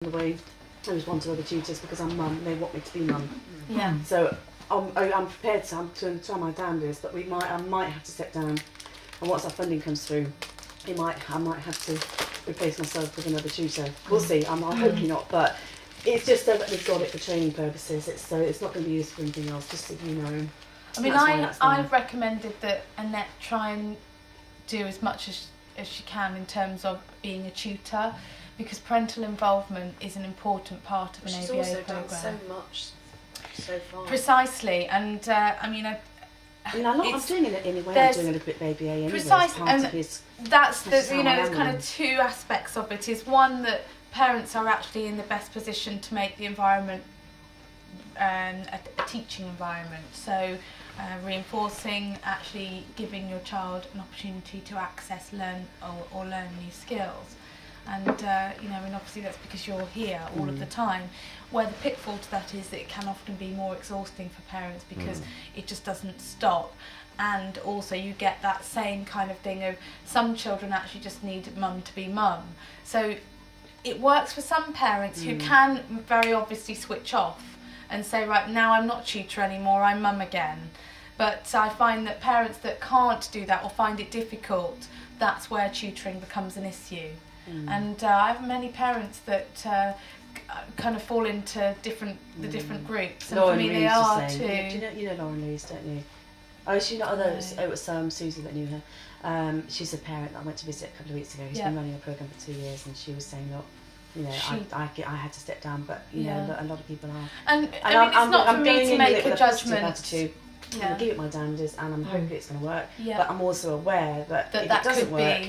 the way I respond to other tutors because I'm mum. They want me to be mum. Yeah. So I'm prepared to try my damnedest, but I might have to step down. And once our funding comes through, I might have to replace myself with another tutor. We'll see. I'm hoping not, but it's just so that they've got it for training purposes. It's not going to be used for anything else. Just so you know. I mean, I've recommended that Annette try and do as much as she can in terms of being a tutor, because parental involvement is an important part of an ABA program. She's also done so much so far. Precisely, and I'm doing it anyway. I'm doing a little bit of ABA anyway. Precisely, and that's there's kind of two aspects of it. Is one that parents are actually in the best position to make the environment a teaching environment. So reinforcing, actually giving your child an opportunity to access, learn new skills. And and obviously that's because you're here all of the time. Where the pitfall to that is that it can often be more exhausting for parents because it just doesn't stop. And also you get that same kind of thing of some children actually just need mum to be mum. So it works for some parents who can very obviously switch off and say, right, now I'm not tutor anymore, I'm mum again. But I find that parents that can't do that or find it difficult, that's where tutoring becomes an issue. And I have many parents that kind of fall into the different groups, and Lauren for me Lees they are too. You know Lauren Lees, don't you? Oh, is she not? No. It was Susie that knew her. She's a parent that I went to visit a couple of weeks ago. Who's been running a program for 2 years, and she was saying, look, I had to step down, but a lot of people are. And I mean, it's not for me to make a judgment. Attitude. I'm going to give it my damnedest, and I'm hoping it's going to work. Yeah. But I'm also aware that if it doesn't work,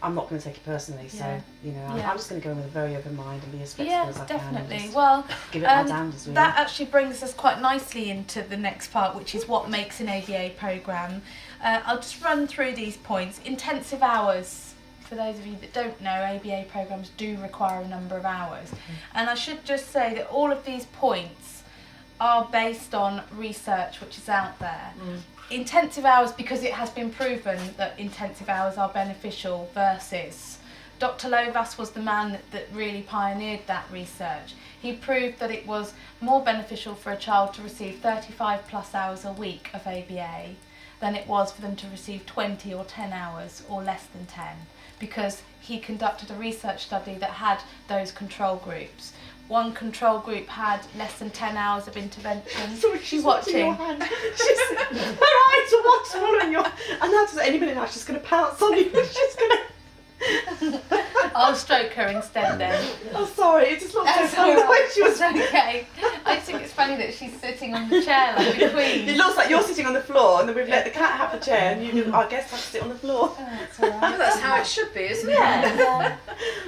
I'm not going to take it personally. So I'm just going to go in with a very open mind and be as flexible as I can. Yeah, definitely. And well, give it my damnedest. Really. That actually brings us quite nicely into the next part, which is what makes an ABA programme. I'll just run through these points. Intensive hours. For those of you that don't know, ABA programmes do require a number of hours. And I should just say that all of these points are based on research which is out there. Intensive hours, because it has been proven that intensive hours are beneficial, versus Dr. Lovas was the man that really pioneered that research. He proved that it was more beneficial for a child to receive 35 plus hours a week of ABA than it was for them to receive 20 or 10 hours or less than 10, because he conducted a research study that had those control groups. One control group had less than 10 hours of intervention. Sorry, she's watching your hand. Her eyes are watching all on your... And that's any minute now, she's going to pounce on you. She's going to... I'll stroke her instead then. Oh, sorry, it just looked so funny the way she was... Okay. I just think it's funny that she's sitting on the chair like a queen. It looks like you're sitting on the floor and then we've let the cat have the chair and our guest has to sit on the floor. Oh, that's all right. Well, that's how it should be, isn't it? Yeah.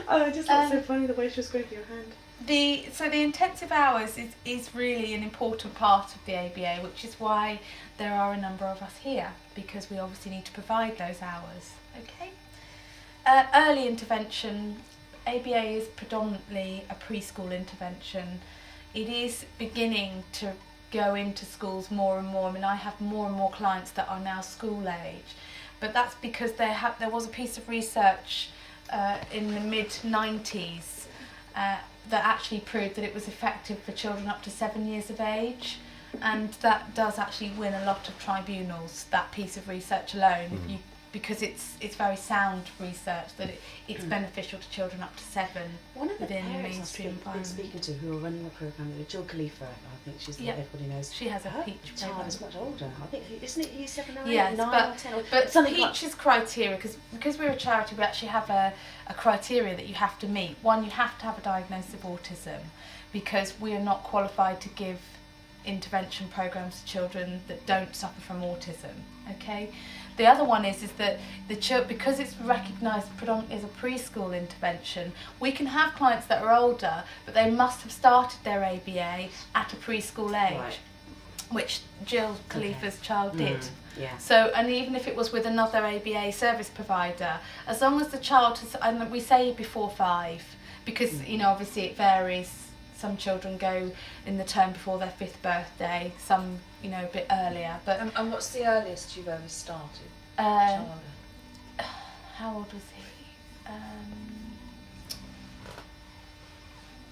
Oh, it just looks so funny the way she was scraping your hand. So the intensive hours is really an important part of the ABA, which is why there are a number of us here, because we obviously need to provide those hours. Okay. Early intervention. ABA is predominantly a preschool intervention. It is beginning to go into schools more and more. I mean, I have more and more clients that are now school age, but that's because there was a piece of research in the mid-90s that actually proved that it was effective for children up to 7 years of age, and that does actually win a lot of tribunals, that piece of research alone, because it's very sound research that it's beneficial to children up to 7 One of the within the parents mainstream I've been environment. speaking to who are running the programme, Jill Khalifa, I think she's the one everybody knows. She has a Her Peach child programme. is much older. I think, isn't it, he's 7 or 8, Yes, 9 or 10 or but something Peach's criteria, because we're a charity, we actually have a criteria that you have to meet. One, you have to have a diagnosis of autism, because we are not qualified to give intervention programs to children that don't suffer from autism. Okay. The other one is that because it's recognised predominantly as a preschool intervention, we can have clients that are older, but they must have started their ABA at a preschool age, Right. which Jill Khalifa's child did. Yeah. So, and even if it was with another ABA service provider, as long as the child has, and we say before 5, because obviously it varies. Some children go in the term before their 5th birthday, some a bit earlier. But And what's the earliest you've ever started? how old was he?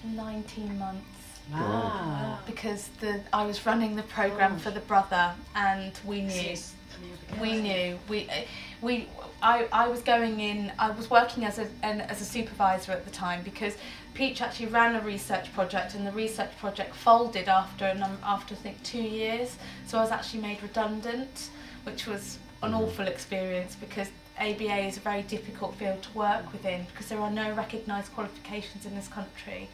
19 months. Wow. Because I was running the programme for the brother, and we knew. I was going in. I was working as a supervisor at the time, because Peach actually ran a research project, and the research project folded after I think 2 years. So I was actually made redundant, which was an awful experience, because ABA is a very difficult field to work within, because there are no recognised qualifications in this country,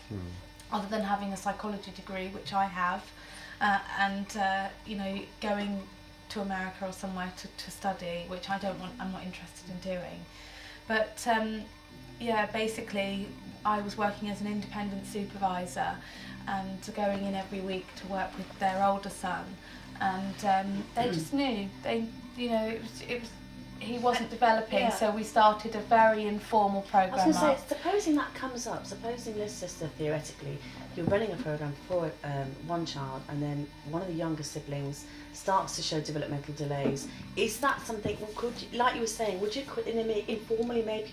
other than having a psychology degree, which I have, and going to America or somewhere to study, which I'm not interested in doing. But basically I was working as an independent supervisor and going in every week to work with their older son, and they just knew he wasn't developing, so we started a very informal programme. I was going to say, supposing that comes up, supposing let's just theoretically, you're running a programme for one child, and then one of the younger siblings starts to show developmental delays. Is that something, like you were saying, would you informally maybe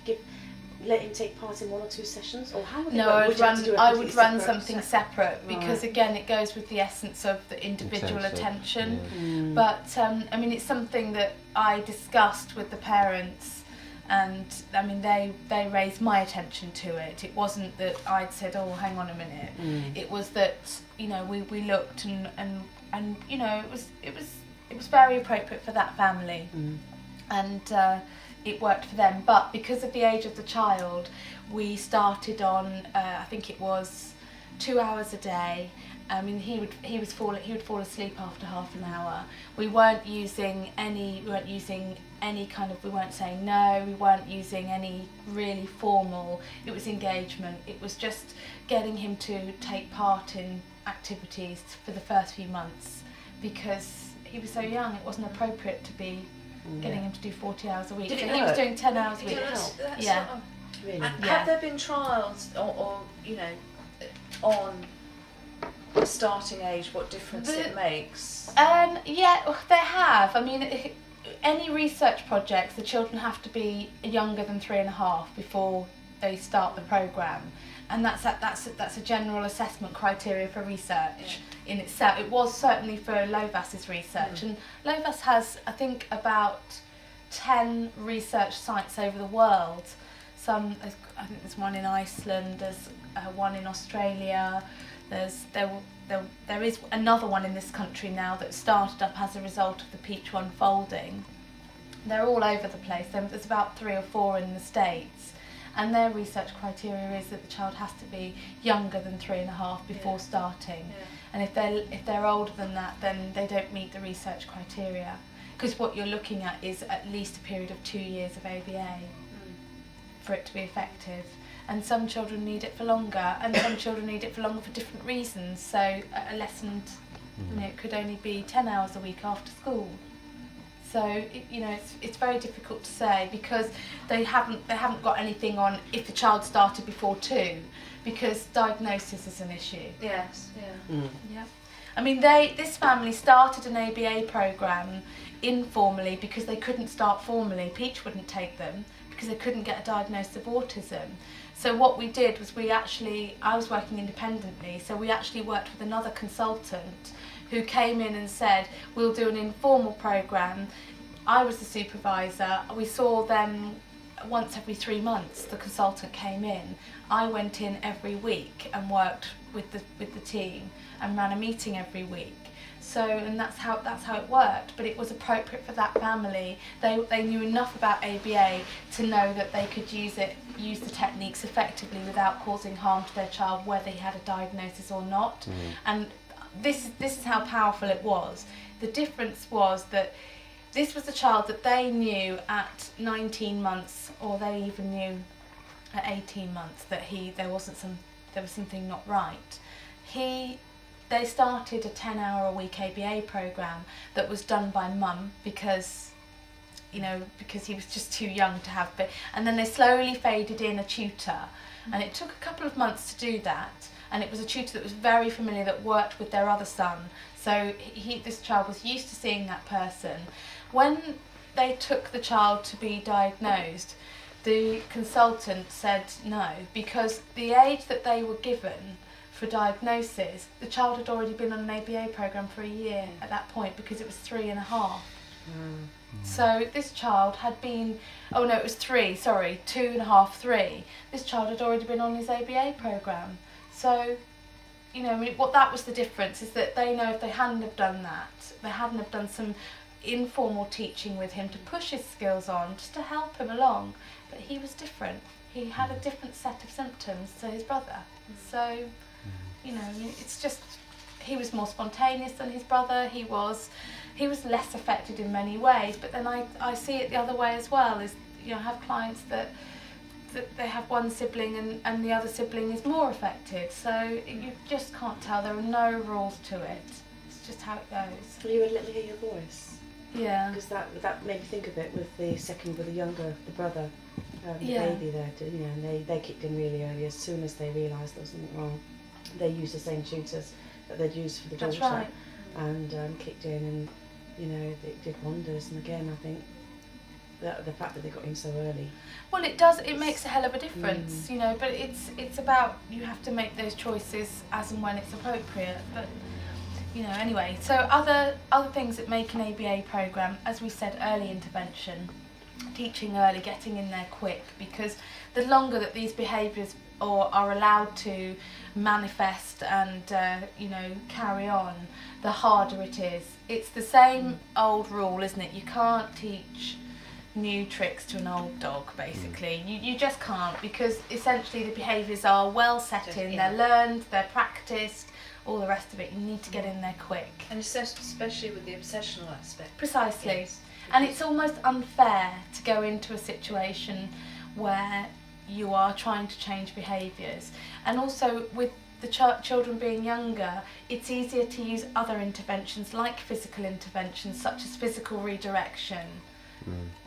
let him take part in 1 or 2 sessions, or how would it work? I would run something separate, because again it goes with the essence of the individual attention. But it's something that I discussed with the parents, and they raised my attention to it. It wasn't that I'd said, oh, hang on a minute. It was that we looked and it was very appropriate for that family, and it worked for them. But because of the age of the child, we started on I think it was 2 hours a day. He would fall asleep after half an hour. We weren't saying no, we weren't using any really formal. It was engagement. It was just getting him to take part in activities for the first few months, because he was so young. It wasn't appropriate to be getting him to do 40 hours a week. Did it so help? He was doing 10 hours a week. Yeah. Really? Have there been trials or on the starting age, what difference it makes? They have. Any research projects, the children have to be younger than 3.5 before they start the programme, and that's a general assessment criteria for research in itself. It was certainly for Lovas's research, and Lovas has, I think, about 10 research sites over the world. I think there's one in Iceland, there's one in Australia, there is another one in this country now that started up as a result of the Peach one folding. They're all over the place. There's about 3 or 4 in the States, and their research criteria is that the child has to be younger than 3.5 before starting. And if they're older than that, then they don't meet the research criteria, because what you're looking at is at least a period of 2 years of ABA for it to be effective. And some children need it for longer, and some children need it for longer for different reasons. So a lesson, it could only be 10 hours a week after school. So it's very difficult to say, because they haven't got anything on if the child started before 2, because diagnosis is an issue. Yes. Yeah. Yeah. This family started an ABA programme informally because they couldn't start formally. Peach wouldn't take them because they couldn't get a diagnosis of autism. So what we did was I was working independently, so we actually worked with another consultant who came in and said, we'll do an informal programme. I was the supervisor. We saw them once every 3 months. The consultant came in. I went in every week and worked with the team and ran a meeting every week. So, and that's how it worked. But it was appropriate for that family. They knew enough about ABA to know that they could use the techniques effectively without causing harm to their child, whether he had a diagnosis or not. And this is how powerful it was. The difference was that this was a child that they knew at 19 months, or they even knew at 18 months, that there was something not right. They started a 10-hour-a-week ABA programme that was done by mum because he was just too young to have. And then they slowly faded in a tutor, and it took a couple of months to do that. And it was a tutor that was very familiar, that worked with their other son. So this child was used to seeing that person. When they took the child to be diagnosed, the consultant said no, because the age that they were given for diagnosis, the child had already been on an ABA programme for a year at that point, because it was 3.5. So this child had been, it was 3, sorry, 2.5, 3. This child had already been on his ABA programme. So, what that was the difference, is that they know if they hadn't have done that, they hadn't have done some informal teaching with him to push his skills on, just to help him along. But he was different. He had a different set of symptoms to his brother. So, it's just, he was more spontaneous than his brother. He was less affected in many ways. But then I see it the other way as well. Is I have clients that they have one sibling and the other sibling is more affected. So you just can't tell. There are no rules to it. It's just how it goes. You would let me hear your voice. Yeah. Because that made me think of it with the brother, the Yeah. baby there. And they kicked in really early. As soon as they realised there was something wrong, they used the same tutors that they'd used for the daughter. That's right. And kicked in, and it did wonders. And again, I think the fact that they got in so early. Well, it does. It makes a hell of a difference, But it's about, you have to make those choices as and when it's appropriate. But anyway. So other things that make an ABA programme, as we said, early intervention, teaching early, getting in there quick, because the longer that these behaviours are allowed to manifest and carry on, the harder it is. It's the same old rule, isn't it? You can't teach new tricks to an old dog, basically. You just can't, because essentially the behaviours are well set in, they're learned, they're practised, all the rest of it. You need to get in there quick. And especially with the obsessional aspect. Precisely. Yes. And it's almost unfair to go into a situation where you are trying to change behaviours. And also with the children being younger, it's easier to use other interventions like physical interventions, such as physical redirection.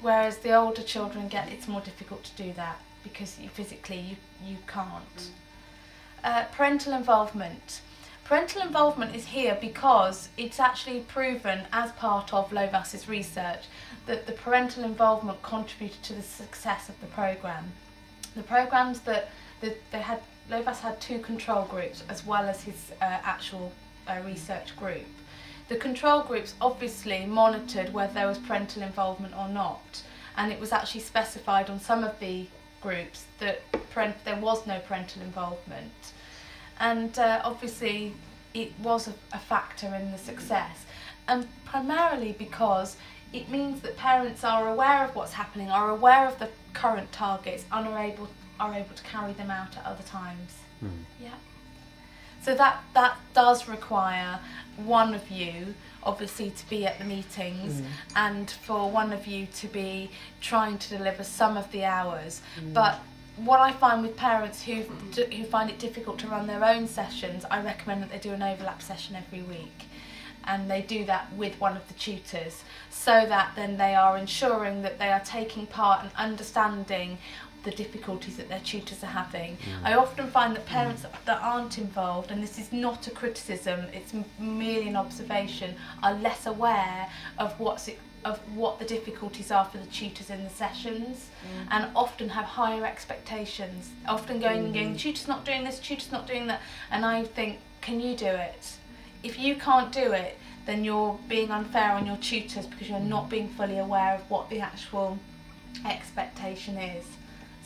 Whereas the older children it's more difficult to do that, because physically you can't. Parental involvement. Parental involvement is here because it's actually proven, as part of Lovas's research, that the parental involvement contributed to the success of the programme. The programmes that they had, Lovas had 2 control groups as well as his actual research group. The control groups obviously monitored whether there was parental involvement or not, and it was actually specified on some of the groups that there was no parental involvement. And obviously it was a factor in the success, and primarily because it means that parents are aware of what's happening, are aware of the current targets, and are able to carry them out at other times. Yeah. So that does require one of you obviously to be at the meetings, and for one of you to be trying to deliver some of the hours. But what I find with parents who find it difficult to run their own sessions, I recommend that they do an overlap session every week, and they do that with one of the tutors, so that then they are ensuring that they are taking part and understanding the difficulties that their tutors are having. I often find that parents that aren't involved, and this is not a criticism, it's merely an observation, are less aware of what the difficulties are for the tutors in the sessions, and often have higher expectations, often going, tutor's not doing this, tutor's not doing that, and I think, can you do it? If you can't do it, then you're being unfair on your tutors, because you're not being fully aware of what the actual expectation is.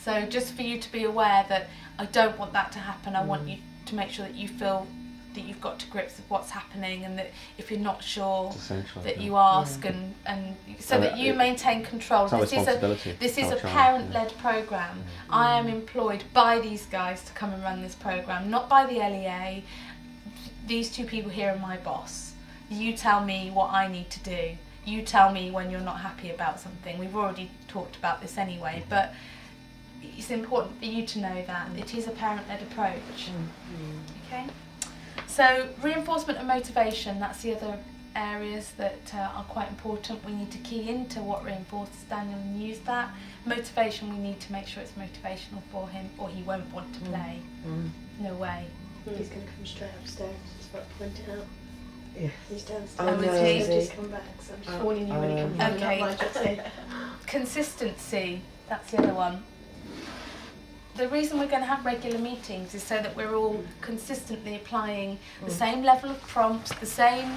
So just for you to be aware that I don't want that to happen, I want you to make sure that you feel that you've got to grips with what's happening, and that if you're not sure, that you ask, and so that you maintain control. This is a parent-led programme. I am employed by these guys to come and run this programme, not by the LEA. These 2 people here are my boss. You tell me what I need to do. You tell me when you're not happy about something. We've already talked about this anyway, but it's important for you to know that it is a parent-led approach. Okay. So reinforcement and motivation, that's the other areas that are quite important. We need to key into what reinforces Daniel and use that. Motivation, we need to make sure it's motivational for him, or he won't want to play. No way. He's going to come straight upstairs, just about to point it out. Yeah. He's downstairs. Oh, is he? He's just come back, so I'm just warning you when he comes back. Okay. Consistency, that's the other one. the reason we're going to have regular meetings is so that we're all consistently applying the same level of prompts, the same,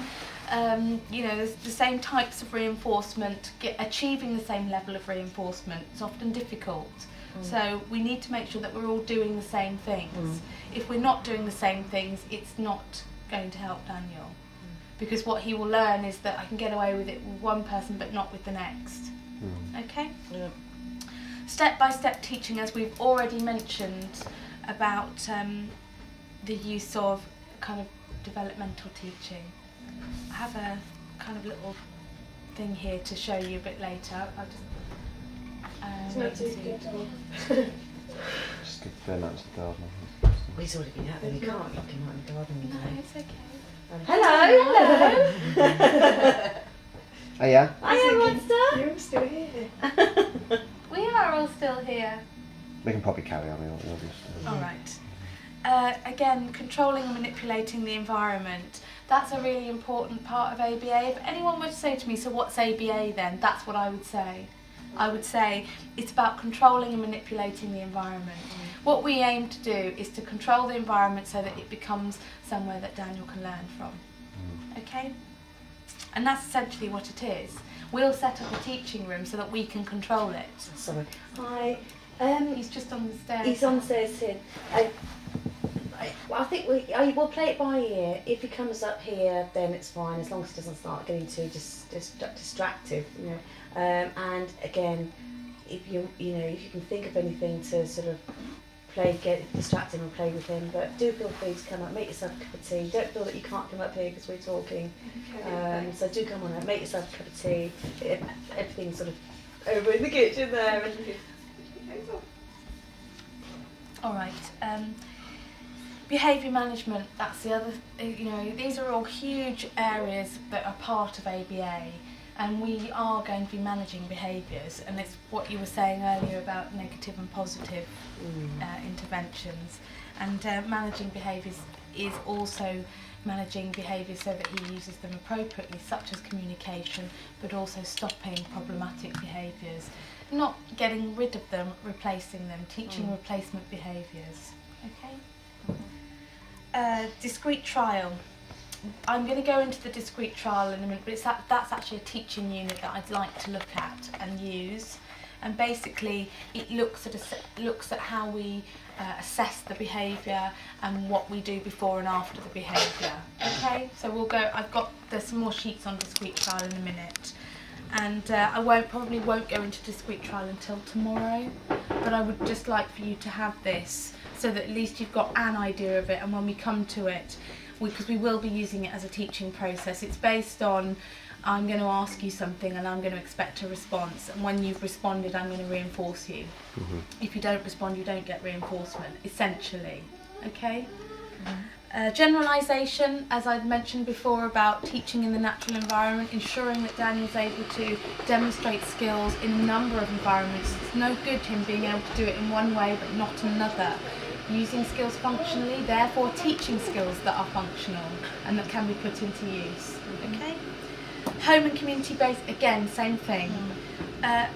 the same types of reinforcement, achieving the same level of reinforcement. It's often difficult. So we need to make sure that we're all doing the same things. If we're not doing the same things, it's not going to help Daniel. Because what he will learn is that I can get away with it with one person but not with the next. Okay? Yeah. Step-by-step teaching, as we've already mentioned, about the use of kind of developmental teaching. I have a kind of little thing here to show you a bit later. I'll just It's not too good. Just give Ben out to the garden. He's already been out there. We can't lock him out in the garden. No, you know. it's okay. Hello. Oh yeah? Hiya, monster. You're all still here. We are all still here. We can probably carry on. We'll just, All right. Again, controlling and manipulating the environment. That's a really important part of ABA. If anyone were to say to me, so what's ABA then? That's what I would say. I would say it's about controlling and manipulating the environment. What we aim to do is to control the environment so that it becomes somewhere that Daniel can learn from. Okay? And that's essentially what it is. We'll set up a teaching room so that we can control it. Sorry. Hi. He's just on the stairs. He's on the stairs here. I think we'll play it by ear. If he comes up here, then it's fine, as long as it doesn't start getting too distractive, you know. And again, if you can think of anything to sort of get distracted and play with him, but do feel free to come up, make yourself a cup of tea. Don't feel that you can't come up here because we're talking. So do come on up, make yourself a cup of tea. Everything's sort of over in the kitchen there. And all right. Behaviour management, that's the other, these are all huge areas that are part of ABA, and we are going to be managing behaviours, and it's what you were saying earlier about negative and positive interventions. And managing behaviours is also managing behaviours so that he uses them appropriately, such as communication, but also stopping problematic behaviours. Not getting rid of them, replacing them, teaching replacement behaviours. Okay? Discrete trial. I'm going to go into the discrete trial in a minute, but that's actually a teaching unit that I'd like to look at and use. And basically, it looks at how we assess the behaviour and what we do before and after the behaviour. Okay, so we'll go. There's some more sheets on discrete trial in a minute, and I probably won't go into discrete trial until tomorrow. But I would just like for you to have this, so that at least you've got an idea of it, and when we come to it, because we will be using it as a teaching process, it's based on, I'm going to ask you something and I'm going to expect a response, and when you've responded I'm going to reinforce you. If you don't respond, you don't get reinforcement, essentially. Okay? Generalisation, as I'd mentioned before about teaching in the natural environment, ensuring that Daniel's able to demonstrate skills in a number of environments. It's no good him being able to do it in one way but not another. Using skills functionally, therefore teaching skills that are functional and that can be put into use. Okay? Home and community based, again, same thing. The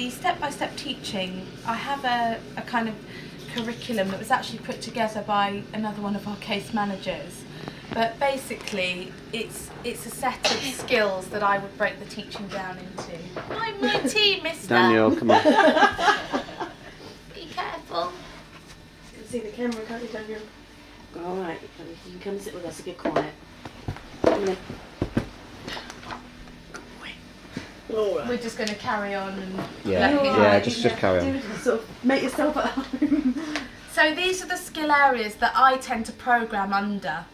step-by-step teaching, I have a kind of curriculum that was actually put together by another one of our case managers. But basically, it's a set of skills that I would break the teaching down into. I'm my tea, mister. Daniel, come on. Be careful. you can see the camera, can't you, Daniel? All right, you can come sit with us and get quiet. Come in. All right. We're just going to carry on and Yeah, just carry on. Sort of make yourself at home. So these are the skill areas that I tend to program under.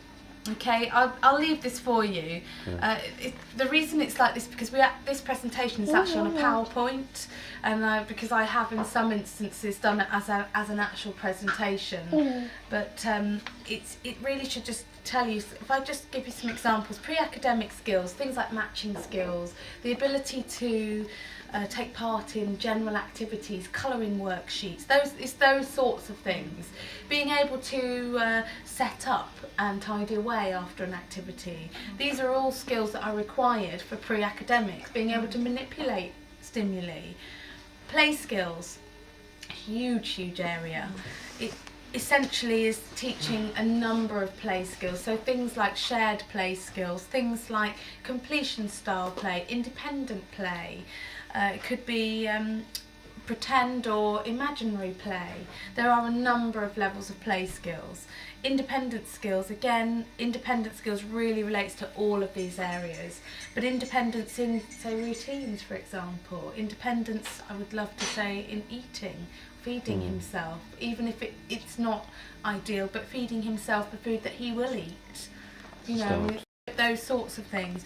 Okay, I'll leave this for you. The reason it's like this because this presentation is actually on a PowerPoint, and because I have in some instances done it as an actual presentation. But it really should just tell you. If I just give you some examples, pre-academic skills, things like matching skills, the ability to take part in general activities, colouring worksheets, those sorts of things. Being able to set up and tidy away after an activity. These are all skills that are required for pre-academics. Being able to manipulate stimuli. Play skills, huge area. It essentially is teaching a number of play skills, so things like shared play skills, things like completion style play, independent play, it could be pretend or imaginary play. There are a number of levels of play skills. Independent skills, again, independent skills really relates to all of these areas, but independence in, say, routines, for example, independence, I would love to say, in eating, feeding himself, even if it's not ideal, but feeding himself the food that he will eat, you know, those sorts of things.